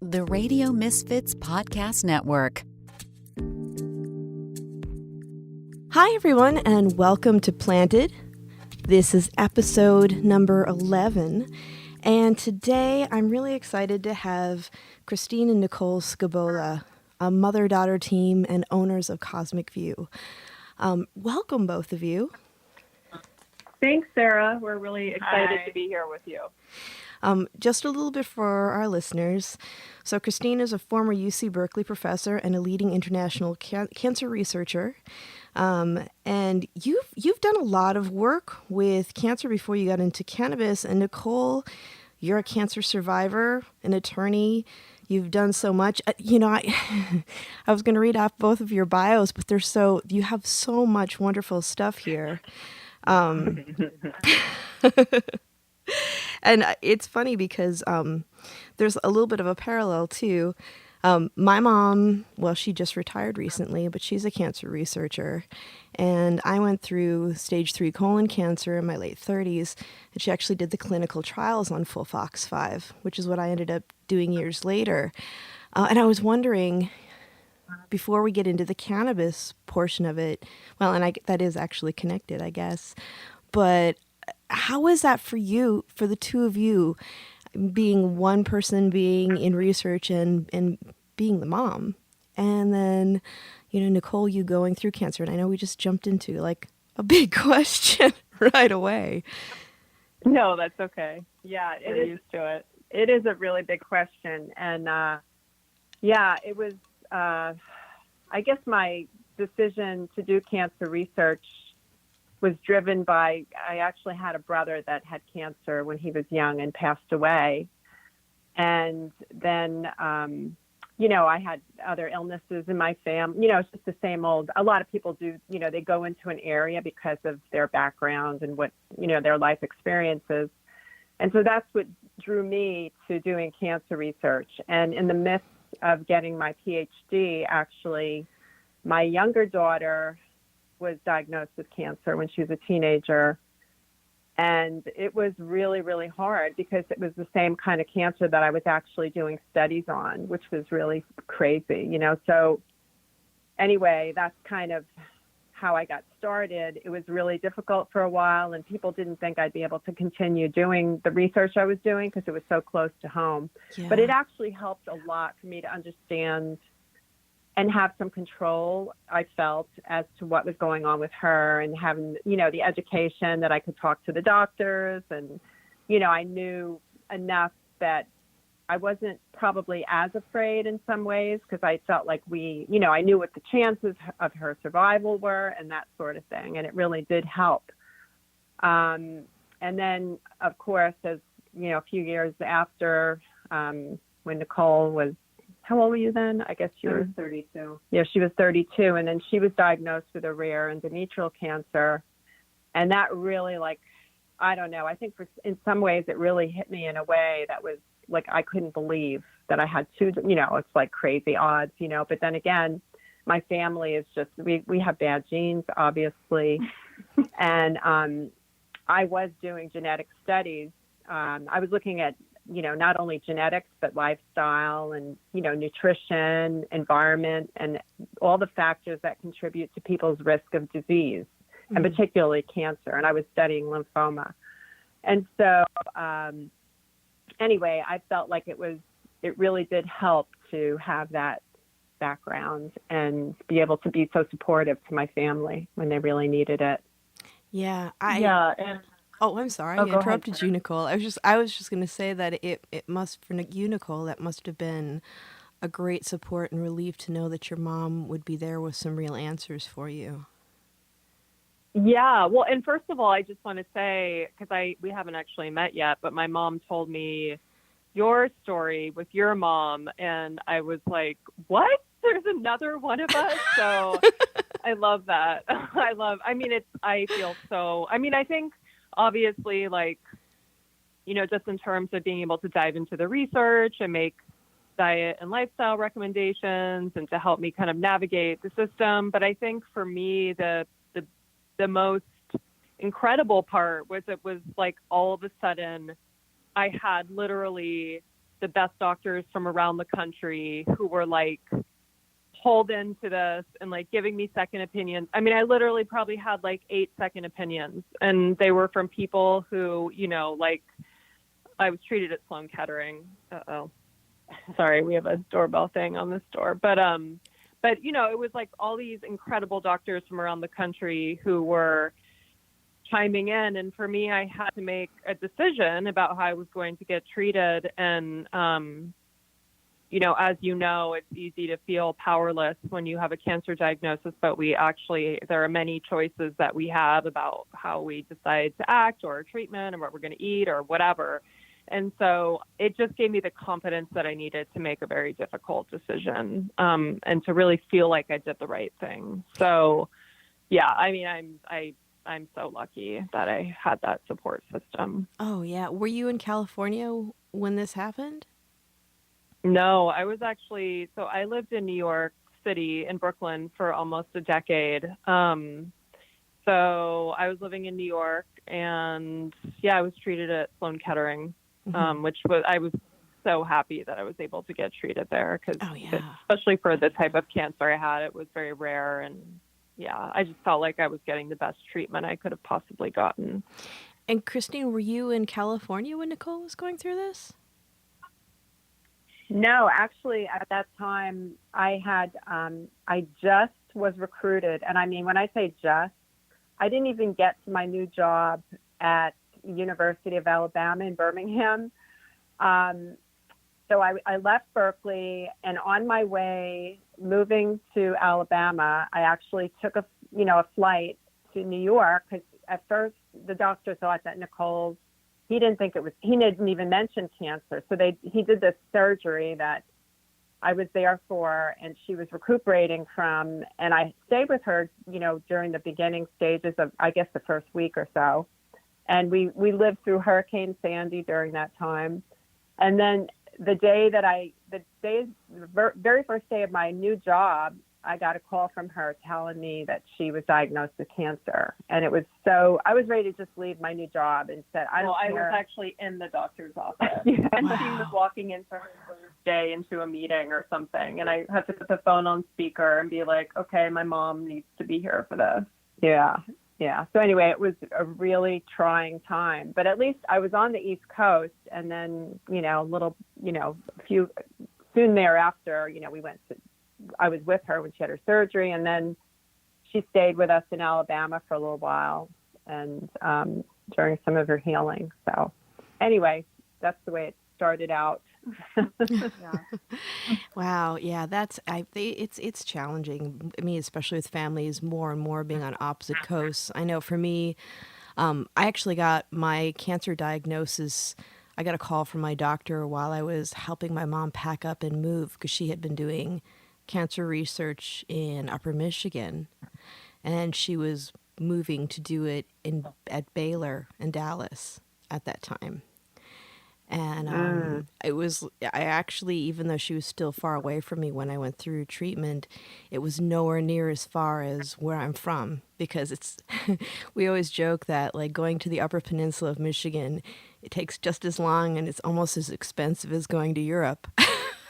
The Radio Misfits Podcast Network. Hi, everyone, and welcome to Planted. This is episode number 11, and today I'm really excited to have Christine and Nicole Skibola, a mother-daughter team and owners of Cosmic View. Welcome, both of you. Thanks, Sara. We're really excited to be here with you. Just a little bit for our listeners. So Christine is a former UC Berkeley professor and a leading international cancer researcher. And you've done a lot of work with cancer before you got into cannabis. And Nicole, you're a cancer survivor, an attorney. You've done so much. I was going to read off both of your bios, but you have so much wonderful stuff here. And it's funny because there's a little bit of a parallel too. My mom, well, she just retired recently, but she's a cancer researcher. And I went through stage 3 colon cancer in my late 30s. And she actually did the clinical trials on FOLFOX5, which is what I ended up doing years later. And I was wondering, before we get into the cannabis portion of it, well, and that is actually connected, I guess, but how is that for you, for the two of you, being one person, being in research and being the mom? And then, Nicole, you going through cancer. And I know we just jumped into like a big question right away. No, that's okay. Yeah, we're used to it. It is a really big question. And it was, I guess my decision to do cancer research was driven by, I actually had a brother that had cancer when he was young and passed away. And then, I had other illnesses in my family. It's just the same old, a lot of people do, they go into an area because of their background and what, their life experiences. And so that's what drew me to doing cancer research. And in the midst of getting my PhD, actually, my younger daughter was diagnosed with cancer when she was a teenager. And it was really, really hard because it was the same kind of cancer that I was actually doing studies on, which was really crazy, So anyway, that's kind of how I got started. It was really difficult for a while, and people didn't think I'd be able to continue doing the research I was doing because it was so close to home. Yeah. But it actually helped a lot for me to understand and have some control, I felt, as to what was going on with her, and having, the education that I could talk to the doctors. And, I knew enough that I wasn't probably as afraid in some ways, because I felt like I knew what the chances of her survival were and that sort of thing. And it really did help. And then, of course, as, a few years after, when Nicole was, how old were you then? I guess you were 32. Yeah, she was 32. And then she was diagnosed with a rare endometrial cancer. And that really, I don't know, I think in some ways it really hit me in a way that was like, I couldn't believe that I had two, it's like crazy odds, But then again, my family is just, we have bad genes, obviously. And I was doing genetic studies. I was looking at, not only genetics, but lifestyle and, nutrition, environment, and all the factors that contribute to people's risk of disease, and particularly cancer. And I was studying lymphoma. And so, anyway, I felt like it really did help to have that background and be able to be so supportive to my family when they really needed it. Yeah. Oh, I'm sorry. I interrupted you, Nicole. I was just going to say that it must, for you, Nicole, that must have been a great support and relief to know that your mom would be there with some real answers for you. Yeah. Well, and first of all, I just want to say, because we haven't actually met yet, but my mom told me your story with your mom, and I was like, what? There's another one of us? So I love that. I think obviously, just in terms of being able to dive into the research and make diet and lifestyle recommendations and to help me kind of navigate the system. But I think for me, the most incredible part was it was like all of a sudden I had literally the best doctors from around the country who were like pulled into this and like giving me second opinions. I mean, I literally probably had like 8 second opinions, and they were from people who, you know, like I was treated at Sloan Kettering. Uh-oh. Sorry, we have a doorbell thing on this door. But you know, it was like all these incredible doctors from around the country who were chiming in. And for me, I had to make a decision about how I was going to get treated. And, you know, as you know, it's easy to feel powerless when you have a cancer diagnosis, but there are many choices that we have about how we decide to act or treatment and what we're going to eat or whatever. And so it just gave me the confidence that I needed to make a very difficult decision, and to really feel like I did the right thing. So, yeah, I mean, I'm so lucky that I had that support system. Oh, yeah. Were you in California when this happened? No, I was actually, so I lived in New York City in Brooklyn for almost a decade. So I was living in New York, and yeah, I was treated at Sloan Kettering, I was so happy that I was able to get treated there because especially for the type of cancer I had, it was very rare. And yeah, I just felt like I was getting the best treatment I could have possibly gotten. And Christine, were you in California when Nicole was going through this? No, actually, at that time, I just was recruited. And I mean, when I say just, I didn't even get to my new job at University of Alabama in Birmingham. So I left Berkeley, and on my way moving to Alabama, I actually took a flight to New York, because at first the doctor thought that he didn't even mention cancer. So he did this surgery that I was there for, and she was recuperating from, and I stayed with her, you know, during the beginning stages of, I guess, the first week or so. And we lived through Hurricane Sandy during that time. And then the very first day of my new job, I got a call from her telling me that she was diagnosed with cancer. And I was ready to just leave my new job and said, I was actually in the doctor's office. Yeah. And she was walking in for her first day into a meeting or something. And I had to put the phone on speaker and be like, okay, my mom needs to be here for this. Yeah. Yeah. So anyway, it was a really trying time, but at least I was on the East Coast. And then, you know, soon thereafter, you know, I was with her when she had her surgery, and then she stayed with us in Alabama for a little while, and during some of her healing. So anyway, that's the way it started out. Yeah. Wow. Yeah, it's challenging. I mean, especially with families more and more being on opposite coasts. I know for me, I actually got my cancer diagnosis. I got a call from my doctor while I was helping my mom pack up and move, because she had been doing cancer research in Upper Michigan, and she was moving to do it at Baylor in Dallas at that time. And I actually, even though she was still far away from me when I went through treatment, it was nowhere near as far as where I'm from, because we always joke that like going to the Upper Peninsula of Michigan, it takes just as long and it's almost as expensive as going to Europe.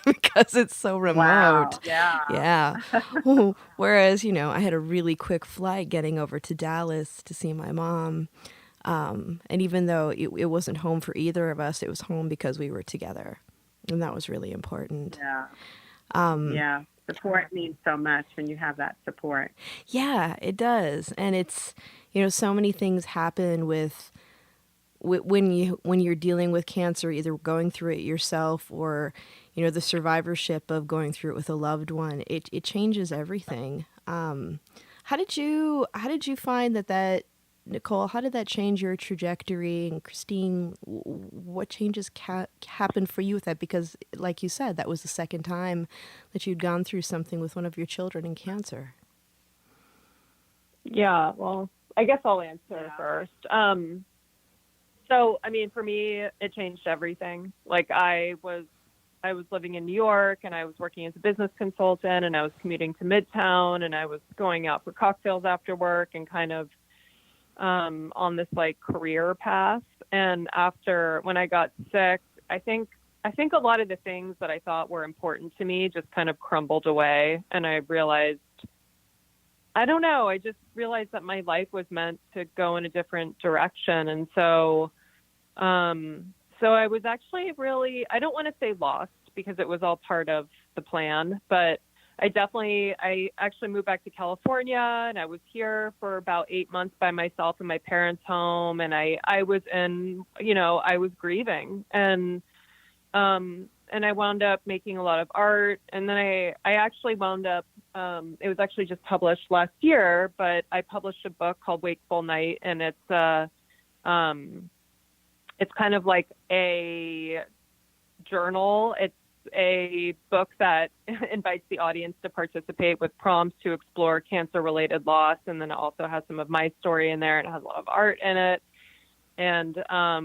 Because it's so remote. Wow. Yeah. Yeah. Whereas, you know, I had a really quick flight getting over to Dallas to see my mom. And even though it wasn't home for either of us, it was home because we were together. And that was really important. Yeah. Yeah. Support means so much when you have that support. Yeah, it does. And it's, you know, so many things happen when you're dealing with cancer, either going through it yourself or, you know, the survivorship of going through it with a loved one. It changes everything. How did you find that Nicole? How did that change your trajectory? And Christine, what changes happened for you with that? Because, like you said, that was the second time that you'd gone through something with one of your children in cancer. Yeah. Well, I guess I'll answer first. So, I mean, for me, it changed everything. Like I was living in New York, and I was working as a business consultant, and I was commuting to Midtown, and I was going out for cocktails after work and kind of on this like career path. And when I got sick, I think I think a lot of the things that I thought were important to me just kind of crumbled away. And I realized, I don't know, I just realized that my life was meant to go in a different direction. And so, so I was actually really, I don't want to say lost because it was all part of the plan, but I actually moved back to California, and I was here for about 8 months by myself in my parents' home. And I was in, I was grieving, and I wound up making a lot of art. And then I actually wound up, it was actually just published last year, but I published a book called Wakeful Night, and it's kind of like a journal. It's a book that invites the audience to participate with prompts to explore cancer-related loss, and then it also has some of my story in there, and it has a lot of art in it. And I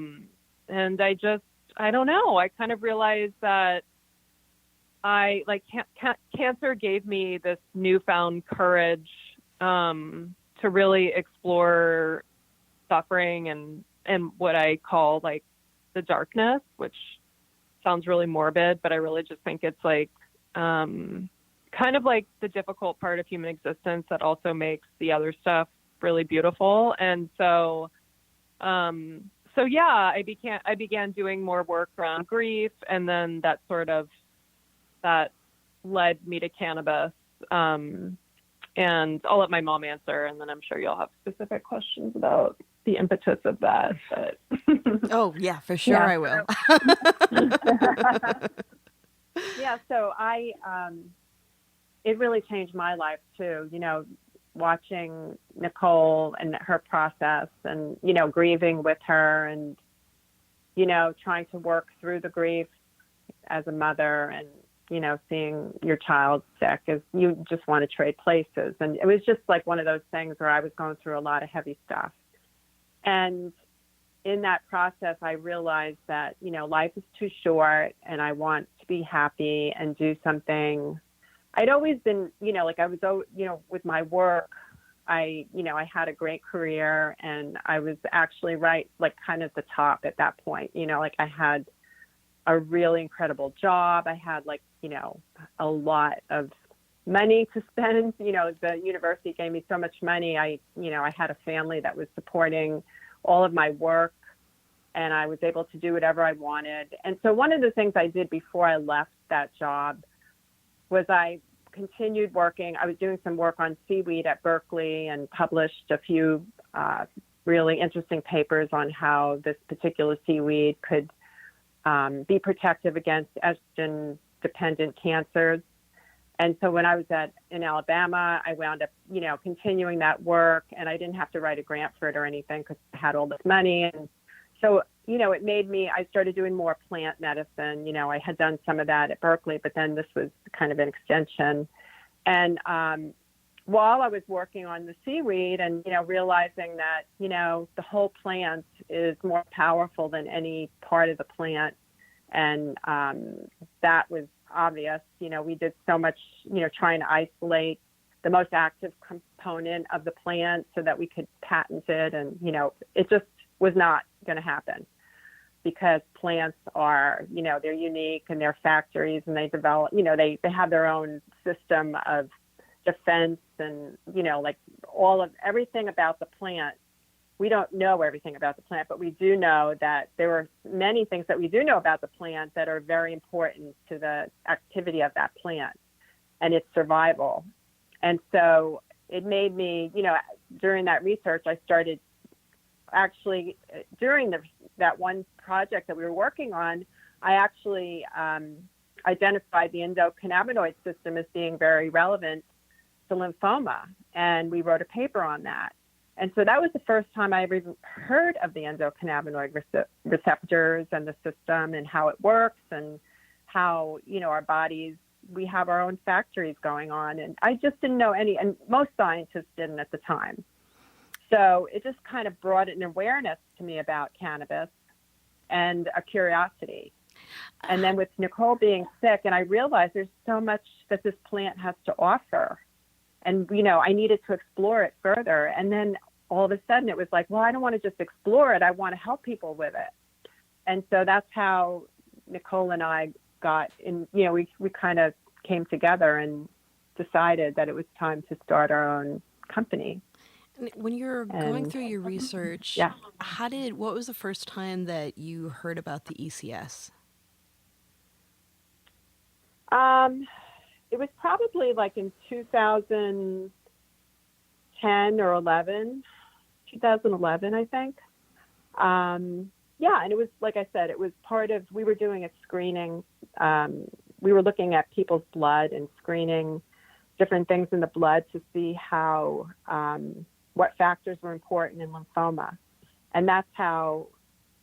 don't know. I kind of realized that cancer gave me this newfound courage to really explore suffering and what I call like the darkness, which sounds really morbid, but I really just think it's like kind of like the difficult part of human existence that also makes the other stuff really beautiful. And so yeah, I began doing more work around grief, and then that led me to cannabis. And I'll let my mom answer, and then I'm sure you'll have specific questions about the impetus of that. But Oh yeah, for sure. Yeah. I will. Yeah, so it really changed my life too, watching Nicole and her process, and, grieving with her, and, trying to work through the grief as a mother, and, seeing your child sick, is you just want to trade places. And it was just like one of those things where I was going through a lot of heavy stuff. And in that process, I realized that, life is too short, and I want to be happy and do something. I'd always been, I was, with my work, I had a great career, and I was actually right, like kind of at the top at that point, I had a really incredible job. I had a lot of money to spend. The university gave me so much money. I had a family that was supporting all of my work, and I was able to do whatever I wanted. And so one of the things I did before I left that job was I continued working. I was doing some work on seaweed at Berkeley, and published a few really interesting papers on how this particular seaweed could be protective against estrogen-dependent cancers. And so when I was in Alabama, I wound up, continuing that work, and I didn't have to write a grant for it or anything because I had all this money. And so, it made me, I started doing more plant medicine. I had done some of that at Berkeley, but then this was kind of an extension. And while I was working on the seaweed and, realizing that, the whole plant is more powerful than any part of the plant. And that was obvious. We did so much, trying to isolate the most active component of the plant so that we could patent it. And, it just was not going to happen, because plants are, they're unique, and they're factories, and they develop, they have their own system of defense, and, everything about the plant. We don't know everything about the plant, but we do know that there are many things that we do know about the plant that are very important to the activity of that plant and its survival. And so it made me, during that research, I started actually, during that one project that we were working on, I actually identified the endocannabinoid system as being very relevant to lymphoma. And we wrote a paper on that. And so that was the first time I ever even heard of the endocannabinoid receptors and the system and how it works, and how, our bodies, we have our own factories going on. And I just didn't know any, and most scientists didn't at the time. So it just kind of brought an awareness to me about cannabis and a curiosity. And then with Nicole being sick, and I realized there's so much that this plant has to offer. And, I needed to explore it further. And then all of a sudden it was like, well, I don't want to just explore it. I want to help people with it. And so that's how Nicole and I got in, we kind of came together and decided that it was time to start our own company. And when you're going through your research, yeah. what was the first time that you heard about the ECS? It was probably like in 2010 or 2011, I think. And it was, like I said, it was we were doing a screening. We were looking at people's blood and screening different things in the blood to see how, what factors were important in lymphoma. And that's how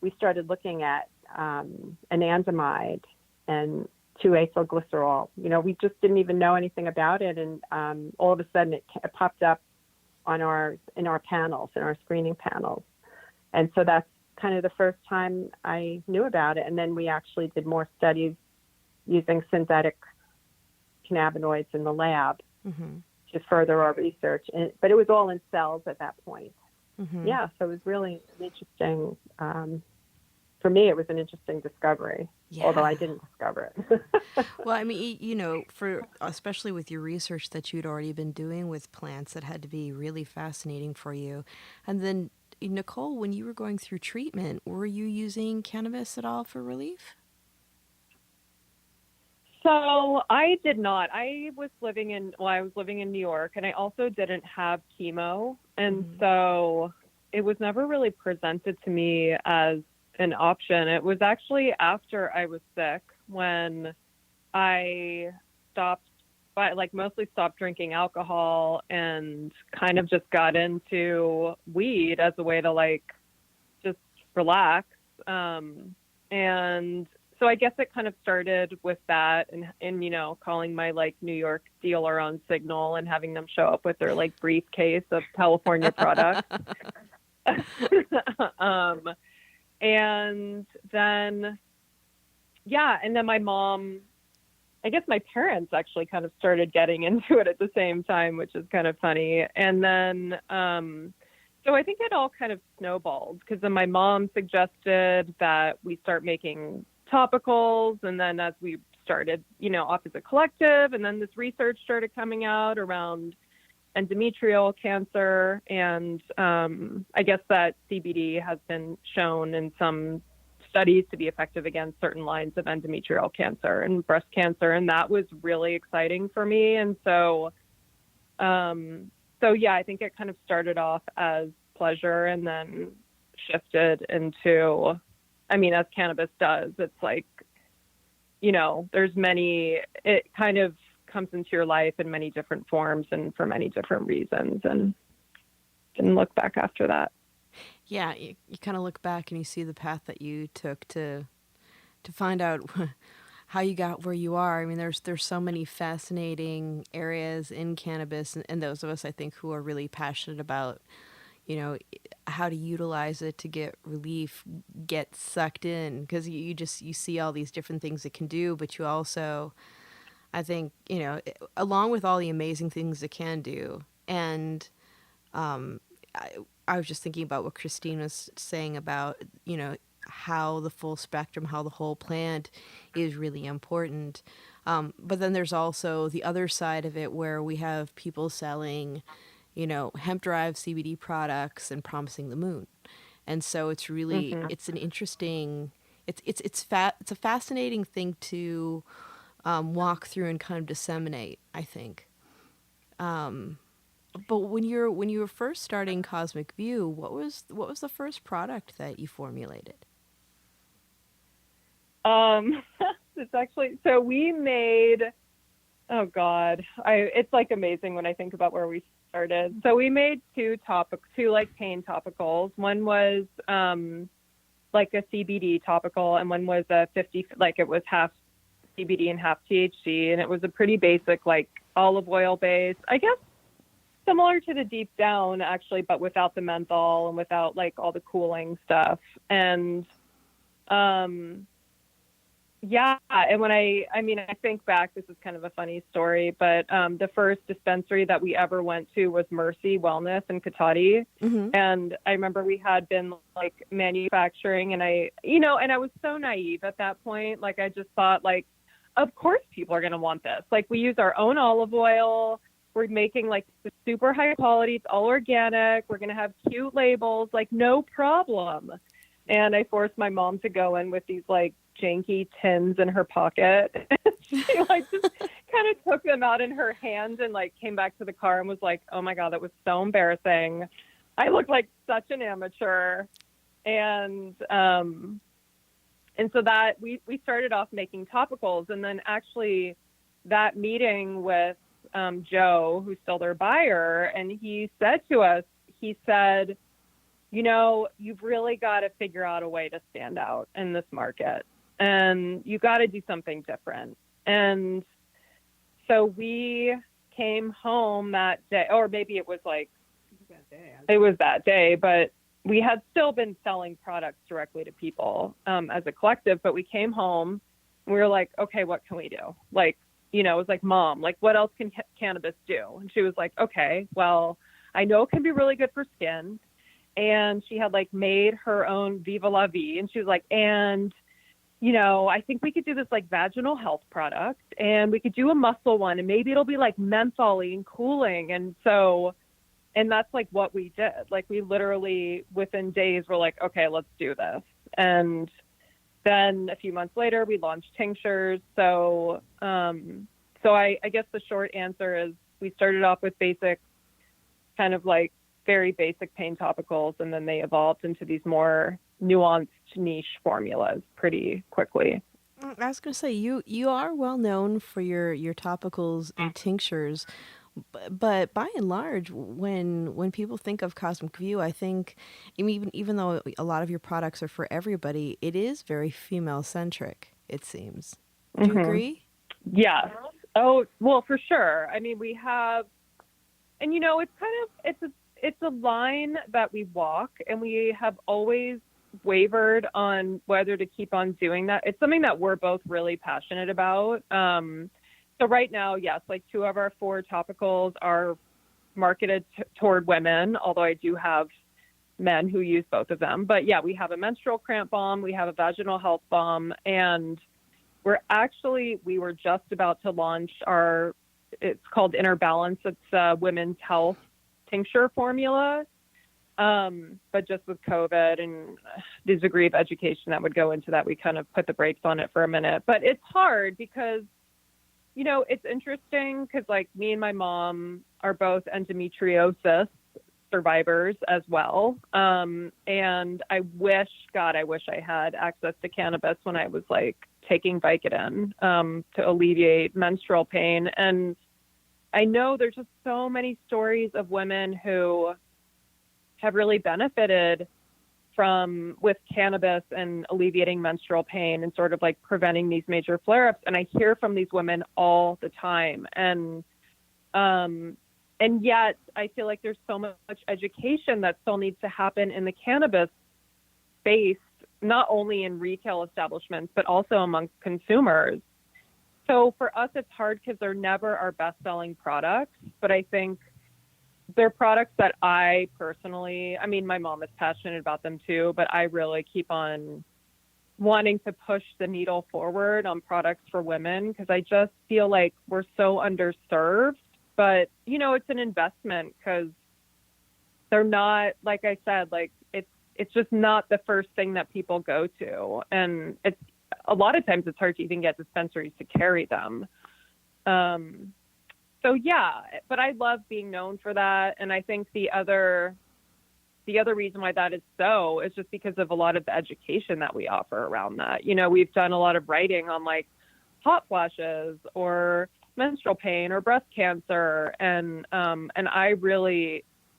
we started looking at anandamide and 2-acylglycerol. We just didn't even know anything about it. And all of a sudden it popped up in our panels, in our screening panels. And so that's kind of the first time I knew about it. And then we actually did more studies using synthetic cannabinoids in the lab to further our research. But it was all in cells at that point. Yeah, so it was really an interesting, for me, it was an interesting discovery, although I didn't discover it. Well, I mean, especially with your research that you'd already been doing with plants, that had to be really fascinating for you. And then, Nicole, when you were going through treatment, were you using cannabis at all for relief? So I did not. I was living in New York, and I also didn't have chemo. And so it was never really presented to me as an option. It was actually after I was sick when I mostly stopped drinking alcohol and kind of just got into weed as a way to just relax. And so I guess it kind of started with that and calling my New York dealer on Signal and having them show up with their briefcase of California products. And then my mom, I guess my parents actually kind of started getting into it at the same time, which is kind of funny. And then, so I think it all kind of snowballed because then my mom suggested that we start making topicals. And then as we started, off as a collective, and then this research started coming out around endometrial cancer. And I guess that CBD has been shown in some studies to be effective against certain lines of endometrial cancer and breast cancer. And that was really exciting for me. And so, I think it kind of started off as pleasure and then shifted into, as cannabis does, it's it kind of comes into your life in many different forms and for many different reasons, and didn't look back after that. Yeah, you kind of look back and you see the path that you took to find out how you got where you are. I mean, there's so many fascinating areas in cannabis, and those of us, I think, who are really passionate about, how to utilize it to get relief, get sucked in, because you see all these different things it can do, but you also, I think, along with all the amazing things it can do, and I was just thinking about what Christine was saying about, how the full spectrum, how the whole plant is really important. But then there's also the other side of it where we have people selling, hemp-derived CBD products and promising the moon. And so it's really, it's an interesting, it's a fascinating thing to walk through and kind of disseminate, I think. But when you were first starting Cosmic View, what was the first product that you formulated? It's actually, so we made, oh God, it's amazing when I think about where we started. So we made two pain topicals. One was a CBD topical, and one was a 50, it was half CBD and half THC, and it was a pretty basic olive oil base, I guess similar to the Deep Down actually, but without the menthol and without all the cooling stuff. And Yeah, and when I mean, I think back, this is kind of a funny story, but the first dispensary that we ever went to was Mercy Wellness in Katati. Mm-hmm. And I remember we had been like manufacturing, and and I was so naive at that point. Like, I just thought, like, of course people are going to want this. Like, we use our own olive oil. We're making like the super high quality. It's all organic. We're going to have cute labels, like, no problem. And I forced my mom to go in with these like janky tins in her pocket. She like just kind of took them out in her hand and like came back to the car and was like, "Oh my God, that was so embarrassing. I look like such an amateur." And so that we started off making topicals, and then actually that meeting with Joe, who's still their buyer, and he said to us, he said, "You've really got to figure out a way to stand out in this market, and you got to do something different." And so we came home that day, or maybe it was like, it was that day, but we had still been selling products directly to people as a collective, but we came home and we were like, okay, what can we do? Like, it was like, Mom, like, what else can cannabis do? And she was like, okay, well, I know it can be really good for skin. And she had like made her own Viva La Vie. And she was like, and, I think we could do this like vaginal health product, and we could do a muscle one, and maybe it'll be like mentholy and cooling. And that's like what we did. Like, we literally within days were like, okay, let's do this. And then a few months later we launched tinctures. So I guess the short answer is we started off with basic, kind of like very basic pain topicals, and then they evolved into these more nuanced niche formulas pretty quickly. I was going to say, you are well known for your topicals and tinctures, but by and large, when people think of Cosmic View, I think, even though a lot of your products are for everybody, it is very female centric, it seems. Do you agree? Yes. Oh, well, for sure. I mean, we have, and it's a line that we walk, and we have always wavered on whether to keep on doing that. It's something that we're both really passionate about. So right now, yes, like 2 of our 4 topicals are marketed toward women, although I do have men who use both of them. But yeah, we have a menstrual cramp balm, we have a vaginal health balm, and we were just about to launch it's called Inner Balance. It's a women's health tincture formula. But just with COVID and the degree of education that would go into that, we kind of put the brakes on it for a minute. But it's hard because, it's interesting because like me and my mom are both endometriosis survivors as well. And I wish I had access to cannabis when I was like taking Vicodin to alleviate menstrual pain. And I know there's just so many stories of women who have really benefited with cannabis and alleviating menstrual pain and sort of like preventing these major flare-ups. And I hear from these women all the time. And yet I feel like there's so much education that still needs to happen in the cannabis space, not only in retail establishments, but also amongst consumers. So for us, it's hard because they're never our best-selling products, but I think they're products that I personally, my mom is passionate about them too, but I really keep on wanting to push the needle forward on products for women because I just feel like we're so underserved. But, it's an investment because they're not, like I said, like it's just not the first thing that people go to. And it's a lot of times it's hard to even get dispensaries to carry them. So yeah, but I love being known for that. And I think the other reason why that is so is just because of a lot of the education that we offer around that. We've done a lot of writing on like hot flashes or menstrual pain or breast cancer. And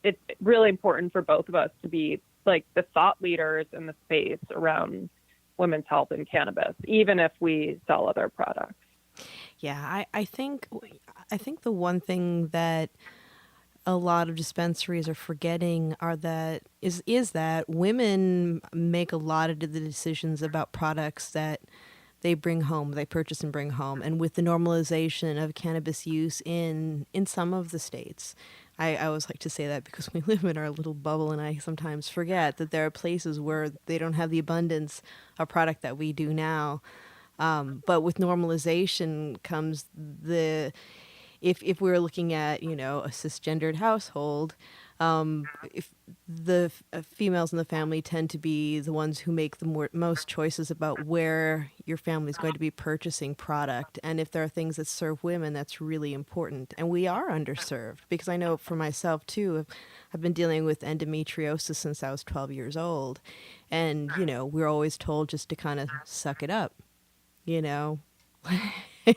it's really important for both of us to be like the thought leaders in the space around women's health and cannabis, even if we sell other products. Yeah, I think the one thing that a lot of dispensaries are forgetting is that women make a lot of the decisions about products that they bring home, they purchase and bring home. And with the normalization of cannabis use in some of the states, I always like to say that because we live in our little bubble, and I sometimes forget that there are places where they don't have the abundance of product that we do now. But with normalization comes if we're looking at, you know, a cisgendered household, if the females in the family tend to be the ones who make the most choices about where your family is going to be purchasing product. And if there are things that serve women, that's really important. And we are underserved, because I know for myself too, I've been dealing with endometriosis since I was 12 years old. And, you know, we're always told just to kind of suck it up, you know.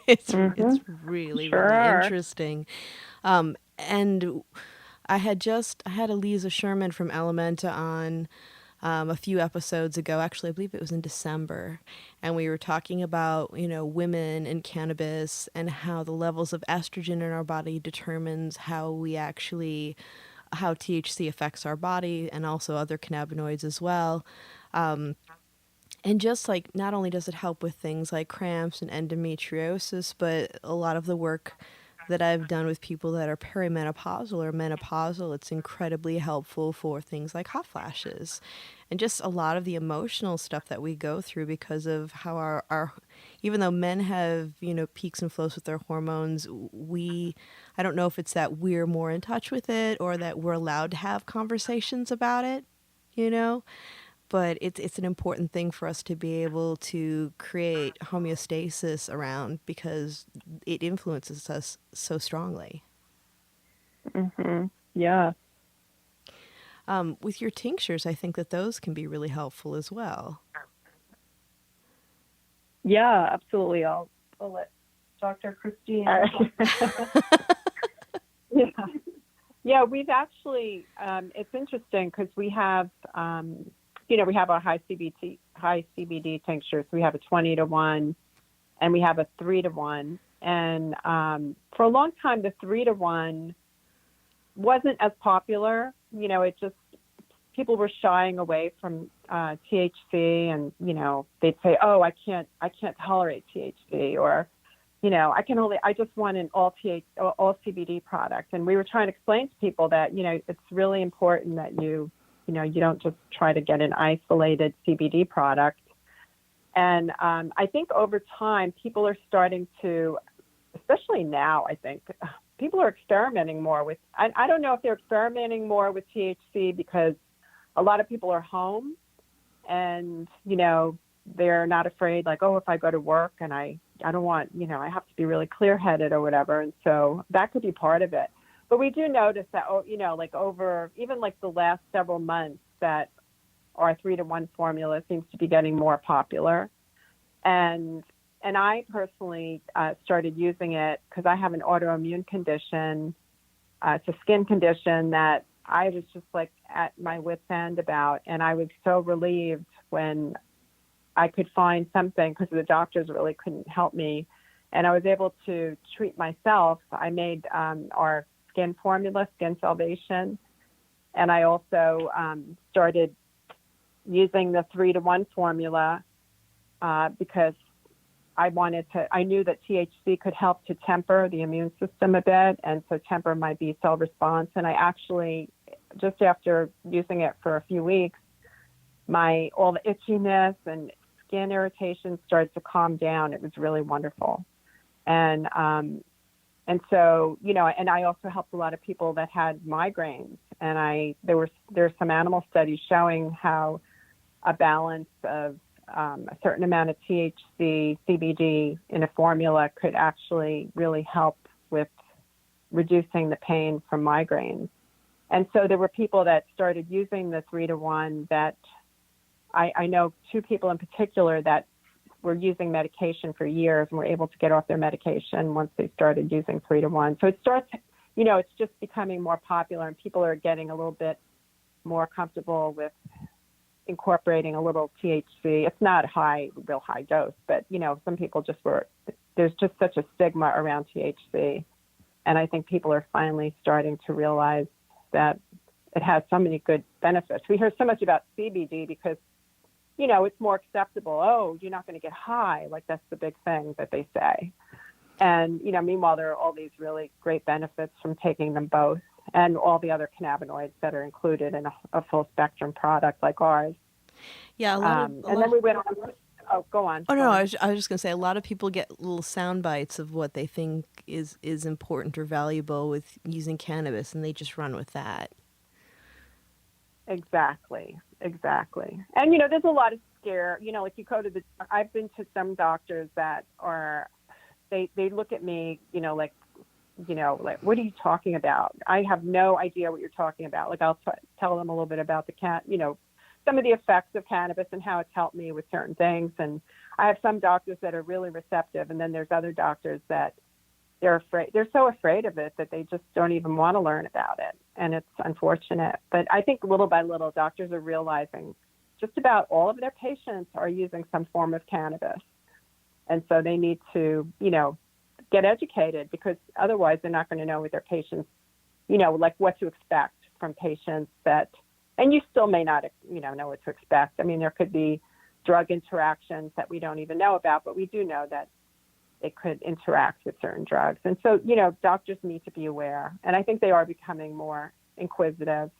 It's really, really interesting. And I had Elisa Sherman from Elementa on a few episodes ago. Actually, I believe it was in December. And we were talking about, you know, women and cannabis and how the levels of estrogen in our body determines how THC affects our body, and also other cannabinoids as well. And just like, not only does it help with things like cramps and endometriosis, but a lot of the work that I've done with people that are perimenopausal or menopausal, it's incredibly helpful for things like hot flashes and just a lot of the emotional stuff that we go through because of how our even though men have, you know, peaks and flows with their hormones, I don't know if it's that we're more in touch with it or that we're allowed to have conversations about it, you know? But it's an important thing for us to be able to create homeostasis around, because it influences us so strongly. Yeah. With your tinctures, I think that those can be really helpful as well. Yeah, absolutely. I'll let Dr. Christine. Yeah, we've actually, it's interesting because we have, you know, we have our high CBD tinctures. We have a 20-to-1 and we have a 3-to-1. And for a long time, the 3-to-1 wasn't as popular. You know, it just, people were shying away from THC, and, you know, they'd say, oh, I can't tolerate THC, or, you know, I just want an all CBD product. And we were trying to explain to people that, you know, it's really important that you don't just try to get an isolated CBD product. And I think over time, people are starting to, especially now, I think, people are experimenting more with, I don't know if they're experimenting more with THC because a lot of people are home and, you know, they're not afraid, like, oh, if I go to work and I don't want, you know, I have to be really clear-headed or whatever. And so that could be part of it. But we do notice that, you know, like over even like the last several months, that our 3-to-1 formula seems to be getting more popular. And I personally started using it because I have an autoimmune condition. It's a skin condition that I was just like at my wit's end about. And I was so relieved when I could find something, because the doctors really couldn't help me. And I was able to treat myself. I made our skin formula, Skin Salvation. And I also started using the 3-to-1 formula because I knew that THC could help to temper the immune system a bit, and so temper my B cell response. And I actually, just after using it for a few weeks, all the itchiness and skin irritation started to calm down. It was really wonderful. And so, you know, and I also helped a lot of people that had migraines. And there's some animal studies showing how a balance of a certain amount of THC, CBD in a formula could actually really help with reducing the pain from migraines. And so there were people that started using the 3-to-1 that I know 2 people in particular that were using medication for years and were able to get off their medication once they started using 3-to-1. So it starts, you know, it's just becoming more popular, and people are getting a little bit more comfortable with incorporating a little THC. It's not real high dose, but, you know, some people there's just such a stigma around THC. And I think people are finally starting to realize that it has so many good benefits. We hear so much about CBD because it's more acceptable. Oh, you're not going to get high. Like that's the big thing that they say. And, meanwhile, there are all these really great benefits from taking them both and all the other cannabinoids that are included in a full spectrum product like ours. Yeah, then we went on. Oh, go on. Oh no, I was just going to say a lot of people get little sound bites of what they think is important or valuable with using cannabis, and they just run with that. Exactly. And there's a lot of scare. Like you go to I've been to some doctors that are, they look at me, like what are you talking about? I have no idea what you're talking about. Like I'll tell them a little bit about some of the effects of cannabis and how it's helped me with certain things. And I have some doctors that are really receptive. And then there's other doctors that they're so afraid of it that they just don't even want to learn about it. And it's unfortunate. But I think little by little, doctors are realizing just about all of their patients are using some form of cannabis. And so they need to, get educated, because otherwise they're not going to know with their patients, like what to expect from patients and you still may not, know what to expect. I mean, there could be drug interactions that we don't even know about, but we do know that it could interact with certain drugs. And so, doctors need to be aware. And I think they are becoming more inquisitive,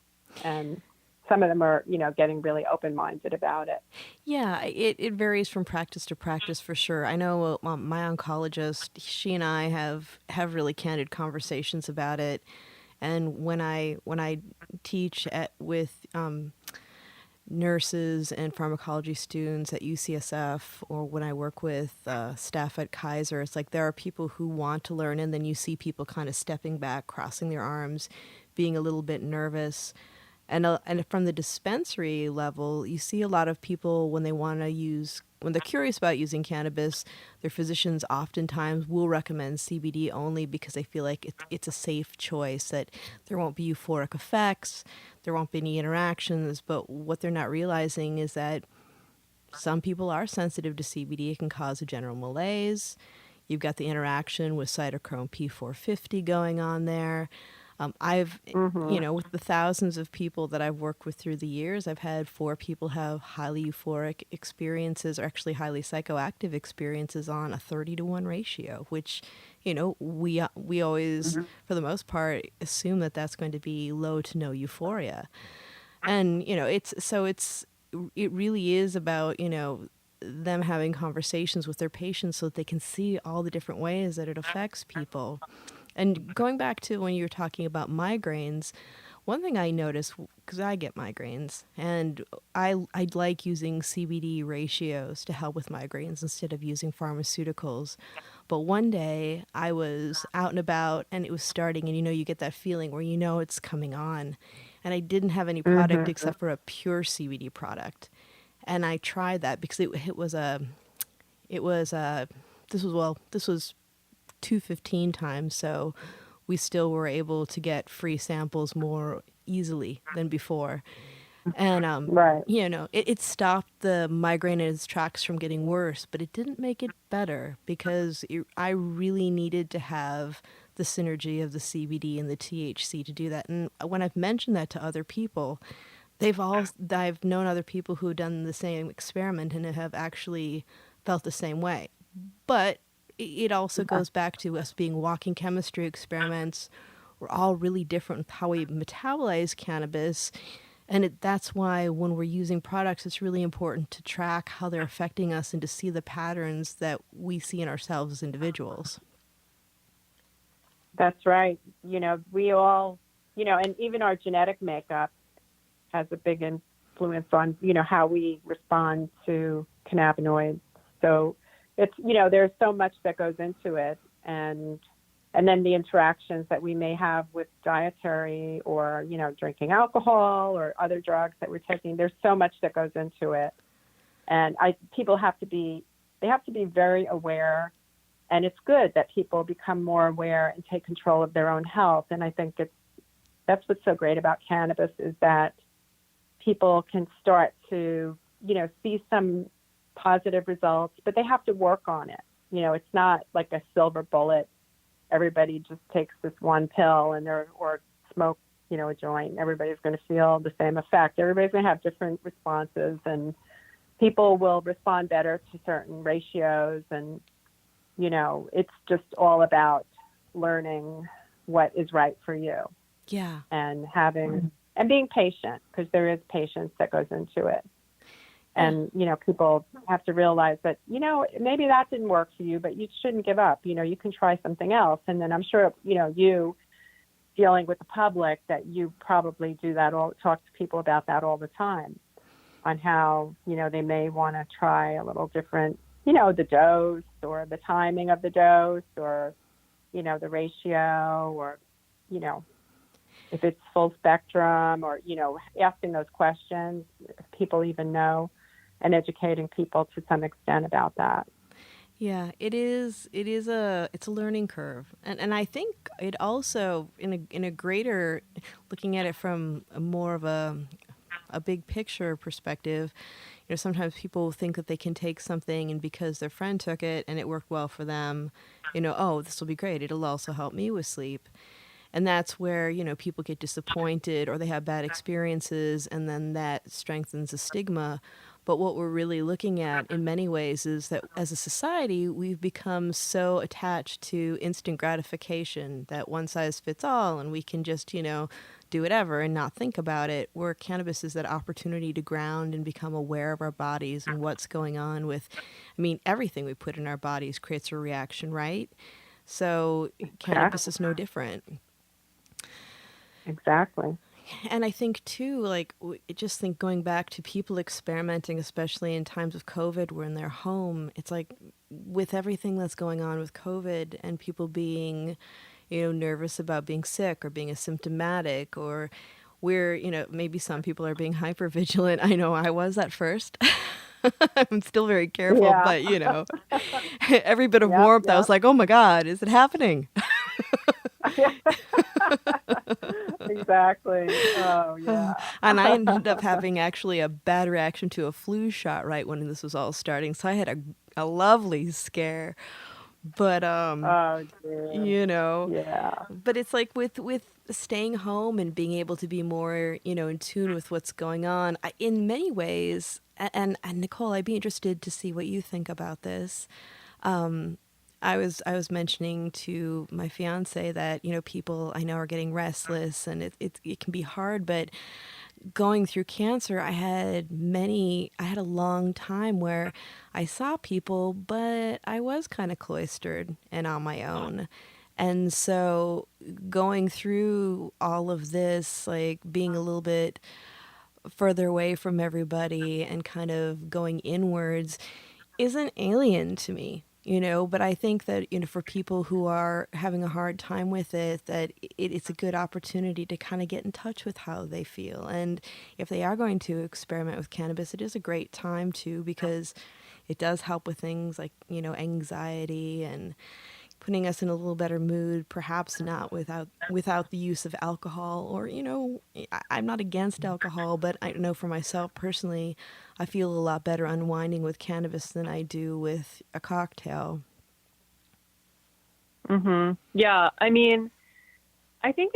and some of them are, getting really open-minded about it. Yeah, it varies from practice to practice for sure. I know my oncologist, she and I have really candid conversations about it. And when I teach with nurses and pharmacology students at UCSF, or when I work with staff at Kaiser, it's like there are people who want to learn, and then you see people kind of stepping back, crossing their arms, being a little bit nervous. And from the dispensary level, you see a lot of people when they're curious about using cannabis, their physicians oftentimes will recommend CBD only because they feel like it's a safe choice, that there won't be euphoric effects, there won't be any interactions. But what they're not realizing is that some people are sensitive to CBD. It can cause a general malaise. You've got the interaction with cytochrome P450 going on there. With the thousands of people that I've worked with through the years, I've had 4 people have highly euphoric experiences, or actually highly psychoactive experiences, on a 30-to-1 ratio, which, we always, for the most part, assume that that's going to be low to no euphoria. And, it really is about, them having conversations with their patients so that they can see all the different ways that it affects people. And going back to when you were talking about migraines, one thing I noticed, because I get migraines, and I like using CBD ratios to help with migraines instead of using pharmaceuticals. But one day I was out and about, and it was starting, and you get that feeling where it's coming on. And I didn't have any product except for a pure CBD product. And I tried that because this was 215 times, so we still were able to get free samples more easily than before. And Right. It stopped the migraine in its tracks from getting worse, but it didn't make it better, because I really needed to have the synergy of the CBD and the THC to do that. And when I've mentioned that to other people, I've known other people who have done the same experiment and have actually felt the same way. But it also goes back to us being walking chemistry experiments. We're all really different with how we metabolize cannabis. And that's why when we're using products, it's really important to track how they're affecting us and to see the patterns that we see in ourselves as individuals. That's right. We all, and even our genetic makeup has a big influence on, how we respond to cannabinoids. So it's, there's so much that goes into it. And then the interactions that we may have with dietary or, drinking alcohol or other drugs that we're taking, there's so much that goes into it. And people have to be very aware. And it's good that people become more aware and take control of their own health. And I think that's what's so great about cannabis, is that people can start to, see some positive results, but they have to work on it. It's not like a silver bullet. Everybody just takes this one pill or smoke, a joint. Everybody's going to feel the same effect. Everybody's going to have different responses. And people will respond better to certain ratios, and it's just all about learning what is right for you. Yeah. And having and being patient, because there is patience that goes into it. And, people have to realize that, maybe that didn't work for you, but you shouldn't give up. You can try something else. And then I'm sure, you dealing with the public, that you probably do that, talk to people about that all the time, on how, they may want to try a little different, the dose or the timing of the dose, or, the ratio, or, if it's full spectrum, or, asking those questions, if people even know, and educating people to some extent about that. Yeah, it's a learning curve. And I think it also, in a greater, looking at it from a more of a big picture perspective, sometimes people think that they can take something, and because their friend took it and it worked well for them, oh, this will be great. It'll also help me with sleep. And that's where, people get disappointed, or they have bad experiences, and then that strengthens a stigma. But what we're really looking at in many ways is that as a society, we've become so attached to instant gratification, that one size fits all, and we can just, do whatever and not think about it, where cannabis is that opportunity to ground and become aware of our bodies and what's going on with, everything we put in our bodies creates a reaction, right? So cannabis is no different. Exactly. And I think too, just think going back to people experimenting, especially in times of COVID, we're in their home. It's like, with everything that's going on with COVID, and people being, nervous about being sick or being asymptomatic, or where, maybe some people are being hyper vigilant. I know I was at first. I'm still very careful, Yeah. but every bit of warmth, I was like, oh my God, is it happening? Exactly. Oh, yeah. And I ended up having actually a bad reaction to a flu shot right when this was all starting. So I had a lovely scare. But Oh, dear. Yeah. but it's like with staying home and being able to be more, in tune with what's going on, in many ways. And Nicole, I'd be interested to see what you think about this. I was mentioning to my fiance that, people I know are getting restless, and it can be hard, but going through cancer, I had a long time where I saw people, but I was kind of cloistered and on my own. And so going through all of this, like being a little bit further away from everybody and kind of going inwards, isn't alien to me, but I think that, for people who are having a hard time with it, that it's a good opportunity to kind of get in touch with how they feel. And if they are going to experiment with cannabis, it is a great time to, because it does help with things like, anxiety and putting us in a little better mood, perhaps not without the use of alcohol, or, I'm not against alcohol, but I know for myself personally, I feel a lot better unwinding with cannabis than I do with a cocktail. Yeah. I think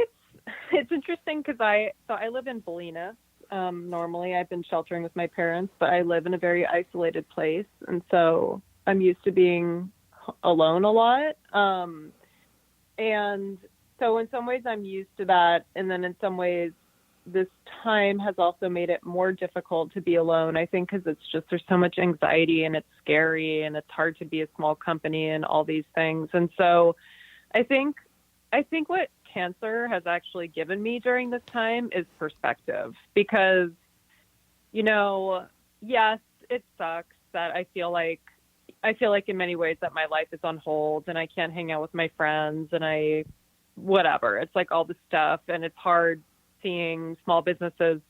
it's interesting, because I live in Bolinas. Normally I've been sheltering with my parents, but I live in a very isolated place. And so I'm used to being alone a lot. And so in some ways I'm used to that. And then in some ways, this time has also made it more difficult to be alone, I think, because there's so much anxiety, and it's scary, and it's hard to be a small company and all these things. And so I think what cancer has actually given me during this time is perspective, because, yes, it sucks that I feel like in many ways that my life is on hold, and I can't hang out with my friends, and whatever. It's like all this stuff, and it's hard seeing small businesses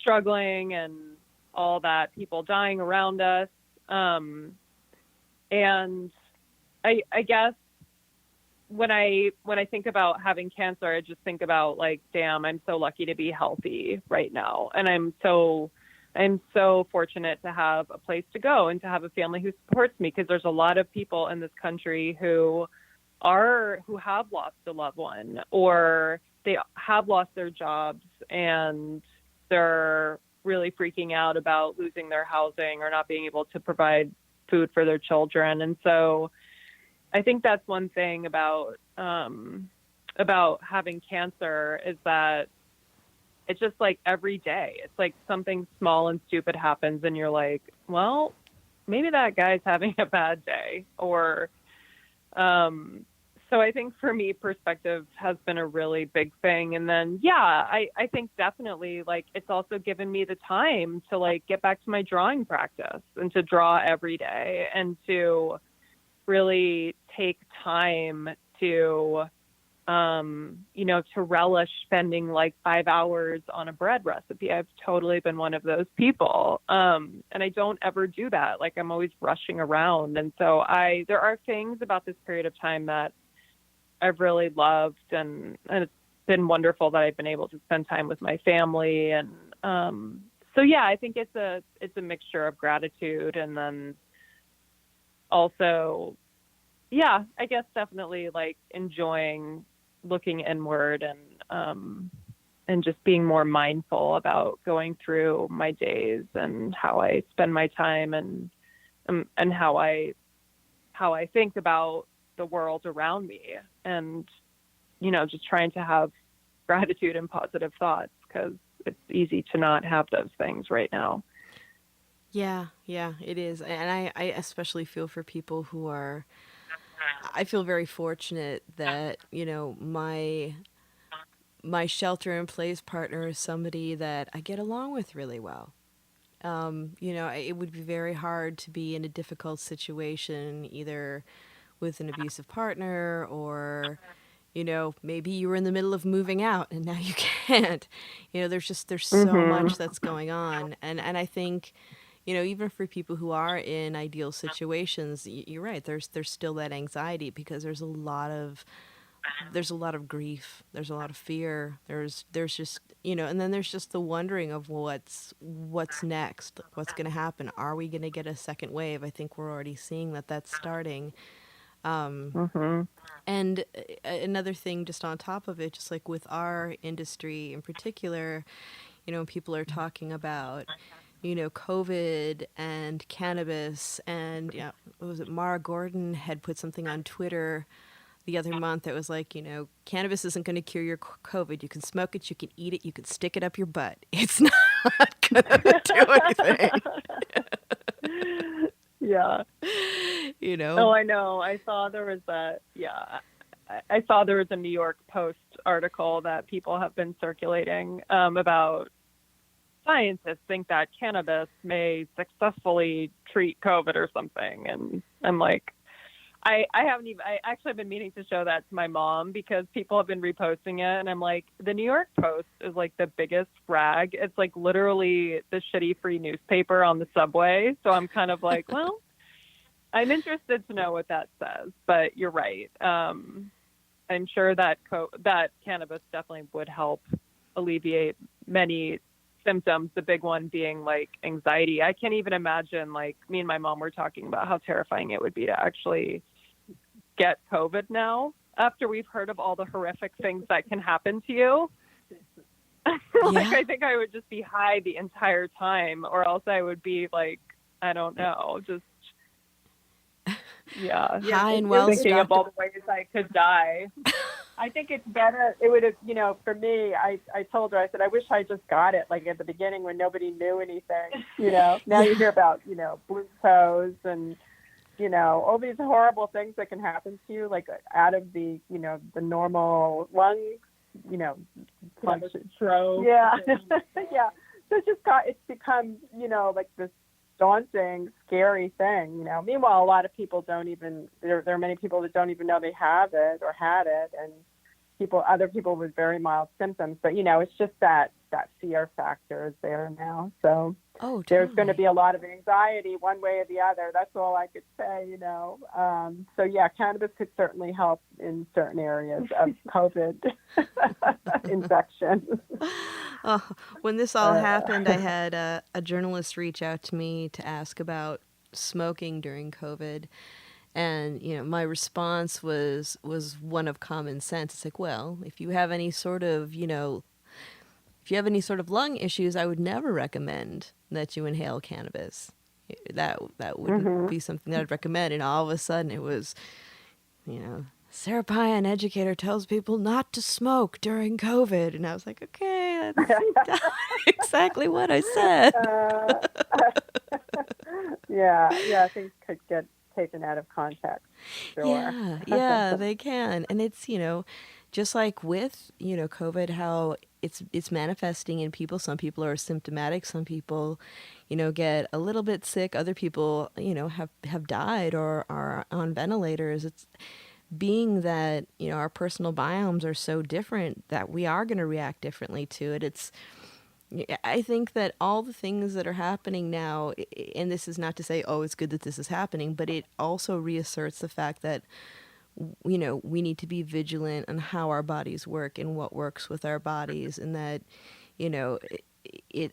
struggling and all that, people dying around us. And I guess when I think about having cancer, I just think about, like, damn, I'm so lucky to be healthy right now. And I'm so fortunate to have a place to go and to have a family who supports me, because there's a lot of people in this country who have lost a loved one, or they have lost their jobs, and they're really freaking out about losing their housing or not being able to provide food for their children. And so I think that's one thing about having cancer is that it's just like every day, it's like something small and stupid happens and you're like, well, maybe that guy's having a bad day. Or, so I think for me, perspective has been a really big thing. And then, yeah, I think definitely like it's also given me the time to like get back to my drawing practice and to draw every day and to really take time to, to relish spending like 5 hours on a bread recipe. I've totally been one of those people. And I don't ever do that. Like I'm always rushing around. And so there are things about this period of time that I've really loved, and it's been wonderful that I've been able to spend time with my family. And, so yeah, I think it's a mixture of gratitude and then also, yeah, I guess definitely like enjoying looking inward and just being more mindful about going through my days and how I spend my time and how I think about the world around me, and just trying to have gratitude and positive thoughts, because it's easy to not have those things right now. Yeah, it is. And I especially feel for people who are, I feel very fortunate that, my shelter in place partner is somebody that I get along with really well. It would be very hard to be in a difficult situation, either with an abusive partner or, maybe you were in the middle of moving out and now you can't. There's so much that's going on. And I think, even for people who are in ideal situations, you're right. There's still that anxiety because there's a lot of grief. There's a lot of fear. There's just, and then there's just the wondering of what's next, what's going to happen. Are we going to get a second wave? I think we're already seeing that that's starting. And another thing just on top of it, just like with our industry in particular, people are talking about, COVID and cannabis, and what was it? Mara Gordon had put something on Twitter the other month that was like, cannabis isn't going to cure your COVID. You can smoke it, you can eat it, you can stick it up your butt. It's not going to do anything. Yeah. Oh, I know. I saw there was I saw there was a New York Post article that people have been circulating about scientists think that cannabis may successfully treat COVID or something. And I'm like, I actually have been meaning to show that to my mom because people have been reposting it. And I'm like, the New York Post is like the biggest rag. It's like literally the shitty free newspaper on the subway. So I'm kind of like, well, I'm interested to know what that says, but you're right. I'm sure that that cannabis definitely would help alleviate many symptoms, the big one being like anxiety. I can't even imagine, like me and my mom were talking about how terrifying it would be to actually get COVID now after we've heard of all the horrific things that can happen to you. I think I would just be high the entire time, or else I would be like, I don't know, just high and well thinking of all the ways I could die. I think it's better. It would have, for me, I told her, I said, I wish I just got it like at the beginning when nobody knew anything, Now you hear about, blue toes and, all these horrible things that can happen to you, like out of the, the normal lungs, function. Yeah. Yeah. So it's become, like this daunting, scary thing, Meanwhile, a lot of people don't even, there are many people that don't even know they have it or had it, and other people with very mild symptoms. But, it's just that fear factor is there now. So there's going to be a lot of anxiety one way or the other. That's all I could say, So, yeah, cannabis could certainly help in certain areas of COVID infection. When this all happened, I had a journalist reach out to me to ask about smoking during COVID. And, my response was one of common sense. It's like, well, if you have any sort of, if you have any sort of lung issues, I would never recommend that you inhale cannabis. That wouldn't be something that I'd recommend. And all of a sudden it was, Sara Pye, an educator, tells people not to smoke during COVID. And I was like, okay, that's exactly what I said. Yeah, things could get taken out of context. Sure. Yeah, they can. And it's, just like with, COVID, how it's manifesting in people. Some people are symptomatic. Some people, get a little bit sick. Other people, have died or are on ventilators. It's being that, our personal biomes are so different that we are going to react differently to it. I think that all the things that are happening now, and this is not to say, oh, it's good that this is happening, but it also reasserts the fact that, we need to be vigilant on how our bodies work and what works with our bodies, and that,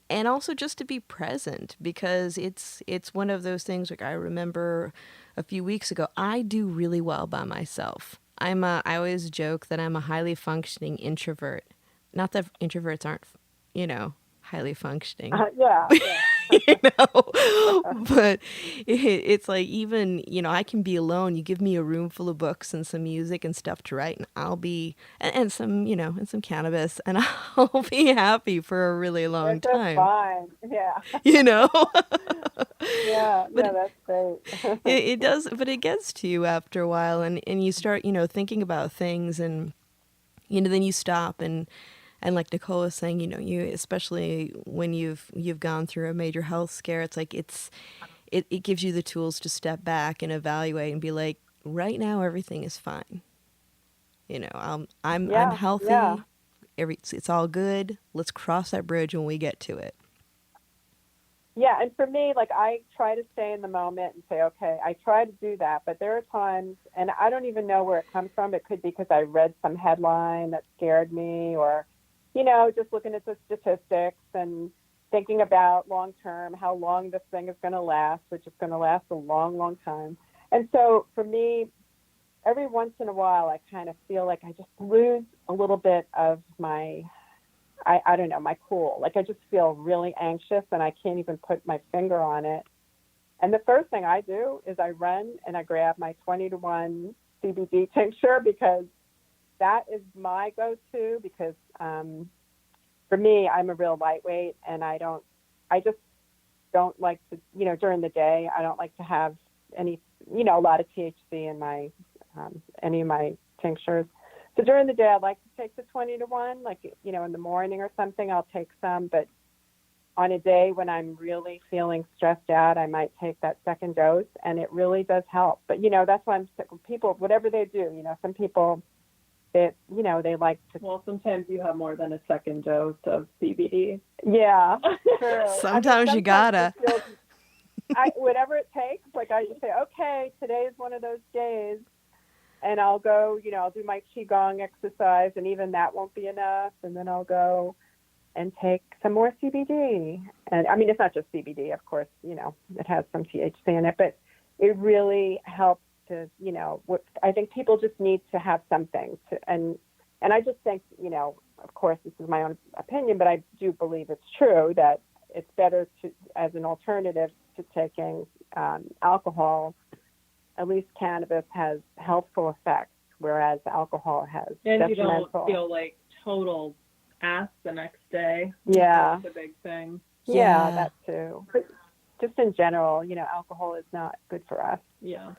and also just to be present, because it's one of those things. Like, I remember a few weeks ago, I do really well by myself. I always joke that I'm a highly functioning introvert. Not that introverts aren't, highly functioning. Yeah. But it's like, even, I can be alone. You give me a room full of books and some music and stuff to write, and I'll be, and some, and some cannabis, and I'll be happy for a really long time. Fine. Yeah. Yeah, that's great. it does, but it gets to you after a while, and you start, thinking about things, and, then you stop, and like Nicole was saying, you, especially when you've gone through a major health scare, it's like it gives you the tools to step back and evaluate and be like, right now everything is fine. I'm healthy. Yeah. It's all good. Let's cross that bridge when we get to it. Yeah, and for me, like, I try to stay in the moment and say, okay, I try to do that, but there are times, and I don't even know where it comes from. It could be because I read some headline that scared me, or just looking at the statistics and thinking about long term, how long this thing is going to last, which is going to last a long, long time. And so for me, every once in a while, I kind of feel like I just lose a little bit of my, I don't know, my cool. Like, I just feel really anxious and I can't even put my finger on it. And the first thing I do is I run and I grab my 20-to-1 CBD tincture, because that is my go-to, because for me, I'm a real lightweight, and I just don't like to, during the day, I don't like to have any, a lot of THC in my, any of my tinctures. So during the day, I like to take the 20-to-1, like, in the morning or something, I'll take some, but on a day when I'm really feeling stressed out, I might take that second dose, and it really does help. But, that's why I'm sick. People, whatever they do, some people, they like to. Well, sometimes you have more than a second dose of CBD. Yeah, true. Sometimes you gotta. Whatever it takes. Like, I just say, okay, today is one of those days, and I'll go. I'll do my qigong exercise, and even that won't be enough. And then I'll go and take some more CBD. And I mean, it's not just CBD, of course. It has some THC in it, but it really helps. To, I think people just need to have something to, and I just think, of course, this is my own opinion, but I do believe it's true that it's better to, as an alternative to taking alcohol, at least cannabis has healthful effects, whereas alcohol has and detrimental. You don't feel like total ass the next day. Yeah. That's a big thing. Yeah, that too. But just in general, alcohol is not good for us. Yeah.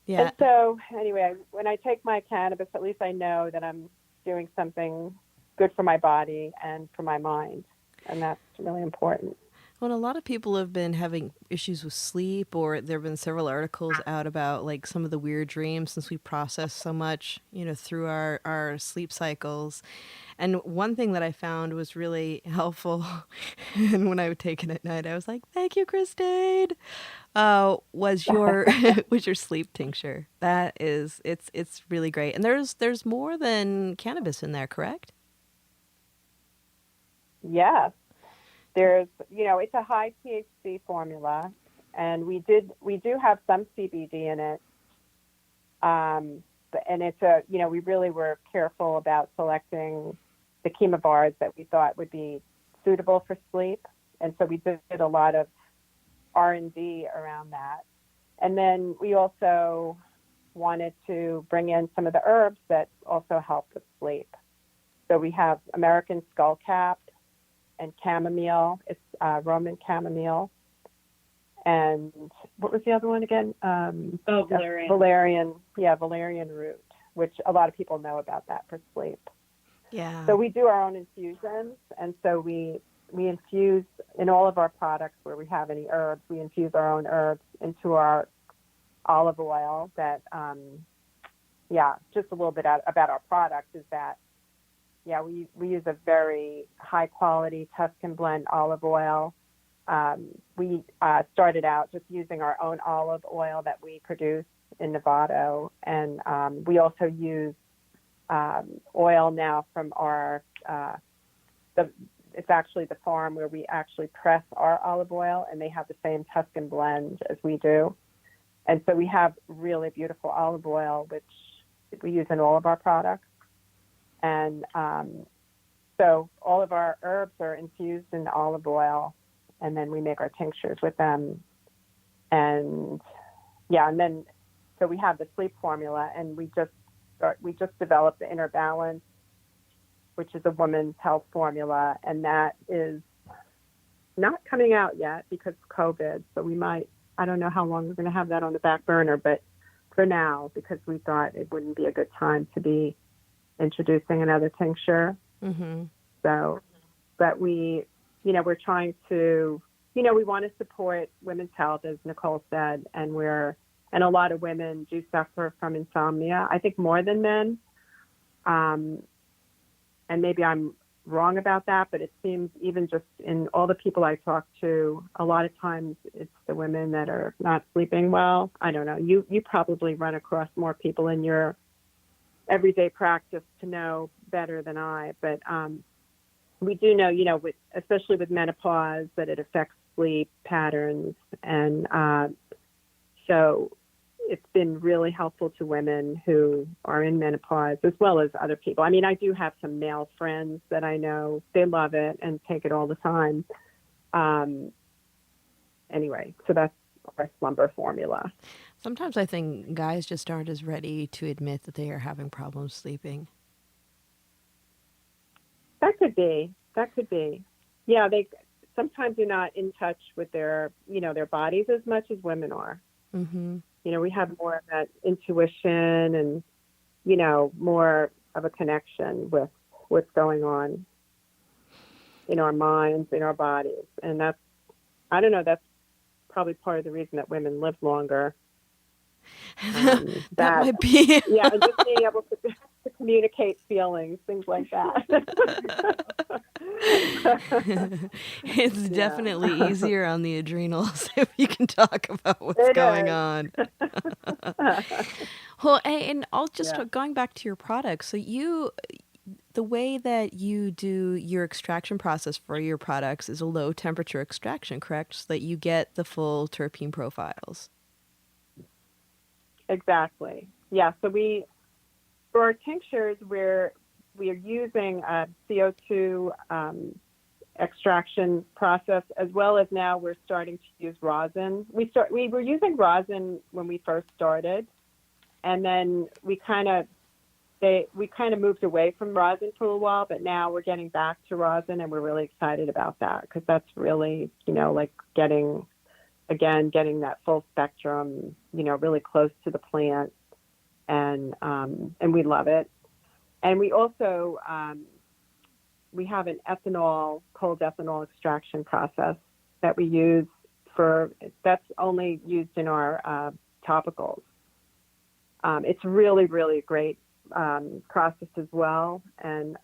Yeah. And so, anyway, when I take my cannabis, at least I know that I'm doing something good for my body and for my mind, and that's really important. Well, a lot of people have been having issues with sleep, or there have been several articles out about like some of the weird dreams, since we process so much, through our sleep cycles. And one thing that I found was really helpful, and when I would take it at night, I was like, "Thank you, Christine." Was your was your sleep tincture? That is, it's really great, and there's more than cannabis in there, correct? Yes. There's, it's a high THC formula, and we do have some CBD in it. And it's we really were careful about selecting the chemo bars that we thought would be suitable for sleep. And so we did a lot of R&D around that. And then we also wanted to bring in some of the herbs that also help with sleep. So we have American skullcap and chamomile. It's Roman chamomile. And what was the other one again? Valerian. Valerian. Yeah, valerian root, which a lot of people know about that for sleep. Yeah. So we do our own infusions, and so we infuse in all of our products where we have any herbs. We infuse our own herbs into our olive oil. That, just a little bit about our product is that, we use a very high quality Tuscan blend olive oil. We started out just using our own olive oil that we produce in Novato, and we also use oil now from our it's actually the farm where we actually press our olive oil, and they have the same Tuscan blend as we do. And so we have really beautiful olive oil, which we use in all of our products. And so all of our herbs are infused in olive oil, and then we make our tinctures with them. And then so we have the sleep formula, and we just developed the Inner Balance, which is a woman's health formula, and that is not coming out yet because of COVID. So I don't know how long we're going to have that on the back burner, but for now, because we thought it wouldn't be a good time to be introducing another tincture. Mm-hmm. So, but we're trying to, we want to support women's health, as Nicole said, and a lot of women do suffer from insomnia, I think more than men. And maybe I'm wrong about that, but it seems even just in all the people I talk to, a lot of times it's the women that are not sleeping well. I don't know. You probably run across more people in your everyday practice to know better than I, but we do know, especially with menopause, that it affects sleep patterns. And so it's been really helpful to women who are in menopause, as well as other people. I mean, I do have some male friends that I know, they love it and take it all the time. Anyway, so that's our slumber formula. Sometimes I think guys just aren't as ready to admit that they are having problems sleeping. That could be. Yeah, sometimes they're not in touch with their bodies as much as women are. Mm-hmm. We have more of that intuition and, more of a connection with what's going on in our minds, in our bodies. And that's probably part of the reason that women live longer. That might be. Yeah, and just being able to communicate feelings, things like that. It's definitely easier on the adrenals if you can talk about what's going on. Well, and I'll just going back to your products. So the way that you do your extraction process for your products is a low temperature extraction, correct? So that you get the full terpene profiles. Exactly. Yeah. So for our tinctures, we are using a CO2 extraction process, as well as now we're starting to use rosin. We were using rosin when we first started, and then we kind of moved away from rosin for a while, but now we're getting back to rosin, and we're really excited about that because that's really, like getting that full spectrum, really close to the plant, and we love it. And we also, we have an cold ethanol extraction process that we use that's only used in our topicals. It's really, really a great process as well. And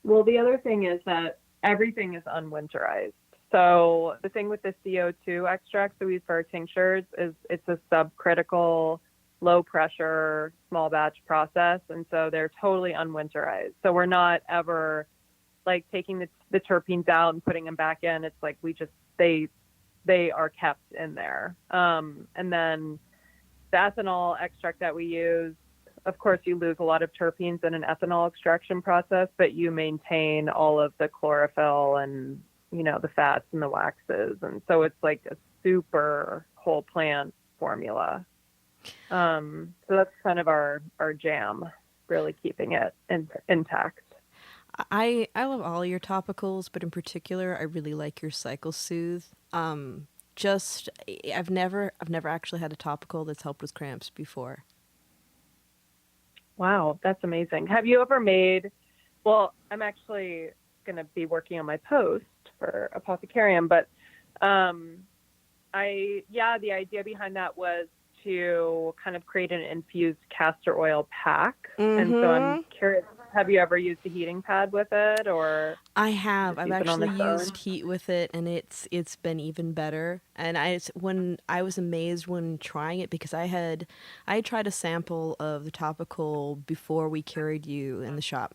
the other thing is that everything is unwinterized. So the thing with the CO2 extracts that we use for our tinctures is it's a subcritical, low pressure, small batch process. And so they're totally unwinterized. So we're not ever like taking the terpenes out and putting them back in. It's like they are kept in there. And then the ethanol extract that we use, of course, you lose a lot of terpenes in an ethanol extraction process, but you maintain all of the chlorophyll and, the fats and the waxes. And so it's like a super whole plant formula. So that's kind of our jam, really keeping it intact. I love all your topicals, but in particular, I really like your Cycle Soothe. I've never actually had a topical that's helped with cramps before. Wow, that's amazing. Have you ever made? Well, I'm actually going to be working on my post for Apothecarium, but the idea behind that was to kind of create an infused castor oil pack. Mm-hmm. And so I'm curious, have you ever used a heating pad with it, or? I have. I've actually used heat with it, and it's been even better. And I was amazed when trying it, because I tried a sample of the topical before we carried you in the shop.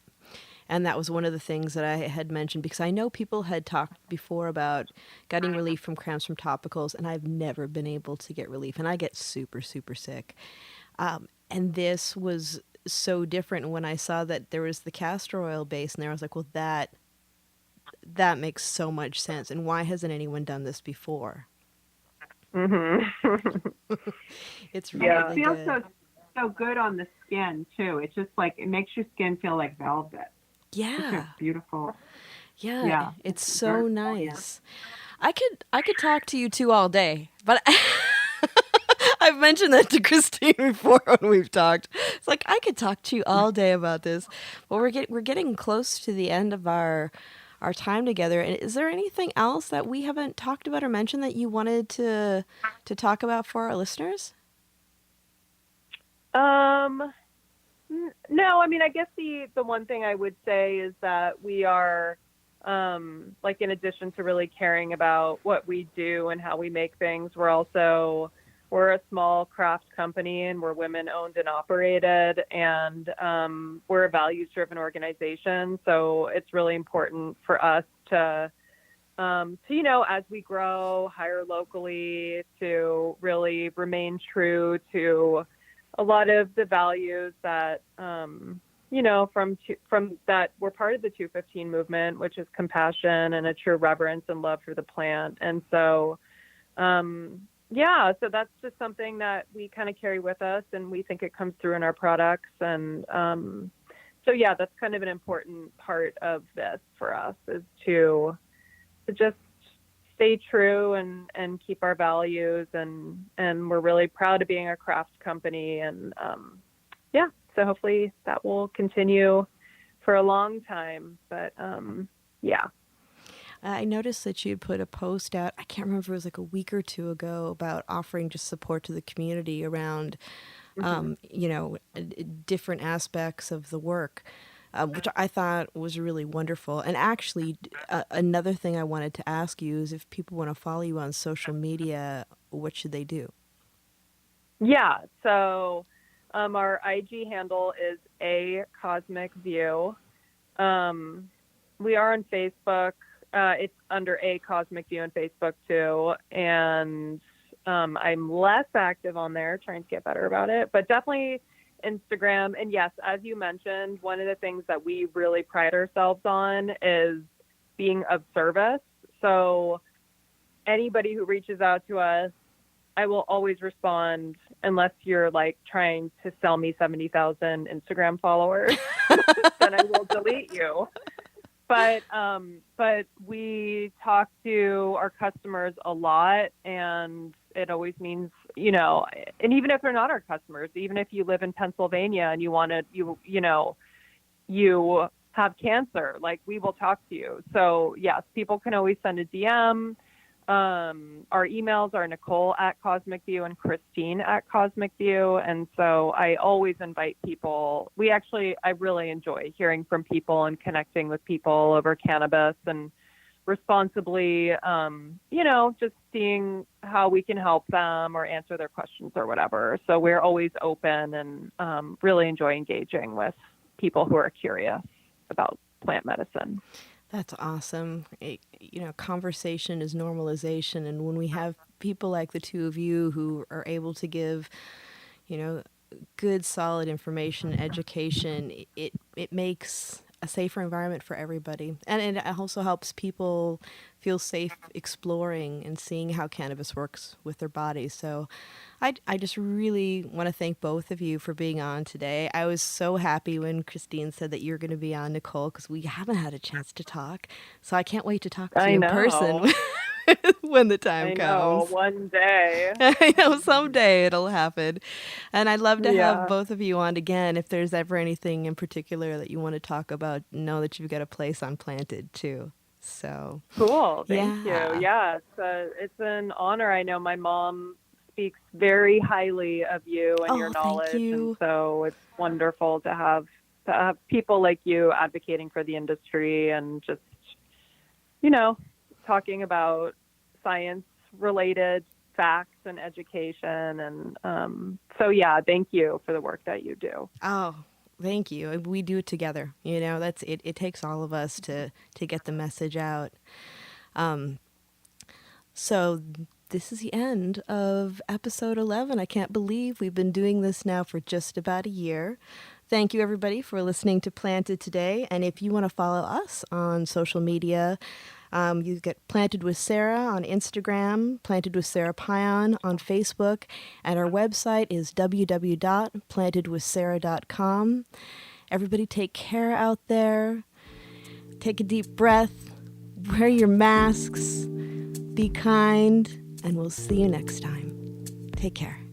And that was one of the things that I had mentioned, because I know people had talked before about getting relief from cramps from topicals, and I've never been able to get relief, and I get super, super sick. And this was so different. When I saw that there was the castor oil base in there, I was like, well, that makes so much sense. And why hasn't anyone done this before? Mm-hmm. It's really good. It feels so good on the skin too. It's just like, it makes your skin feel like velvet. Yeah. It's beautiful. Yeah. It's so nice. I could talk to you two all day, but I've mentioned that to Christine before when we've talked. It's like, I could talk to you all day about this, but we're getting close to the end of our time together. And is there anything else that we haven't talked about or mentioned that you wanted to talk about for our listeners? No, I mean, I guess the one thing I would say is that we are, like, in addition to really caring about what we do and how we make things, we're a small craft company, and we're women owned and operated, and we're a values driven organization. So it's really important for us to as we grow, hire locally, to really remain true to a lot of the values that, from that we're part of the 215 movement, which is compassion and a true reverence and love for the plant. And so, so that's just something that we kind of carry with us, and we think it comes through in our products. And that's kind of an important part of this for us, is to just stay true and keep our values, and we're really proud of being a craft company. And so hopefully that will continue for a long time. But I noticed that you'd put a post out, I can't remember if it was like a week or two ago, about offering just support to the community around different aspects of the work. Which I thought was really wonderful. And actually, another thing I wanted to ask you is, if people want to follow you on social media, what should they do? Yeah, so our IG handle is A Cosmic View. We are on Facebook. It's under A Cosmic View on Facebook too. And I'm less active on there, trying to get better about it, but definitely Instagram. And yes, as you mentioned, one of the things that we really pride ourselves on is being of service. So anybody who reaches out to us, I will always respond, unless you're like trying to sell me 70,000 Instagram followers, then I will delete you. But we talk to our customers a lot, and it always means, and even if they're not our customers, even if you live in Pennsylvania and you have cancer, like, we will talk to you. So yes, people can always send a DM. Our emails are Nicole at Cosmic View and Christine at Cosmic View. And so I always invite people. I really enjoy hearing from people and connecting with people over cannabis, and responsibly, just seeing how we can help them or answer their questions or whatever. So we're always open, and really enjoy engaging with people who are curious about plant medicine. That's awesome. Conversation is normalization. And when we have people like the two of you who are able to give, good, solid information, education, it makes a safer environment for everybody. And it also helps people feel safe exploring and seeing how cannabis works with their bodies. So I just really want to thank both of you for being on today. I was so happy when Christine said that you're going to be on, Nicole, because we haven't had a chance to talk. So I can't wait to talk to you in person when the time comes. One day. I know someday it'll happen. And I'd love to have Yeah. both of you on again. If there's ever anything in particular that you want to talk about, know that you've got a place on Planted too. So Cool. Thank yeah. you. Yeah, it's an honor. I know my mom speaks very highly of you and your knowledge. Thank you. And so it's wonderful to have people like you advocating for the industry and just, talking about science-related facts and education. And so, yeah, thank you for the work that you do. Oh, thank you. We do it together. That's it. It takes all of us to get the message out. So this is the end of episode 11. I can't believe we've been doing this now for just about a year. Thank you, everybody, for listening to Planted today. And if you want to follow us on social media, you get Planted with Sara on Instagram, Planted with Sara Pion on Facebook, and our website is www.plantedwithsara.com. Everybody take care out there. Take a deep breath. Wear your masks. Be kind. And we'll see you next time. Take care.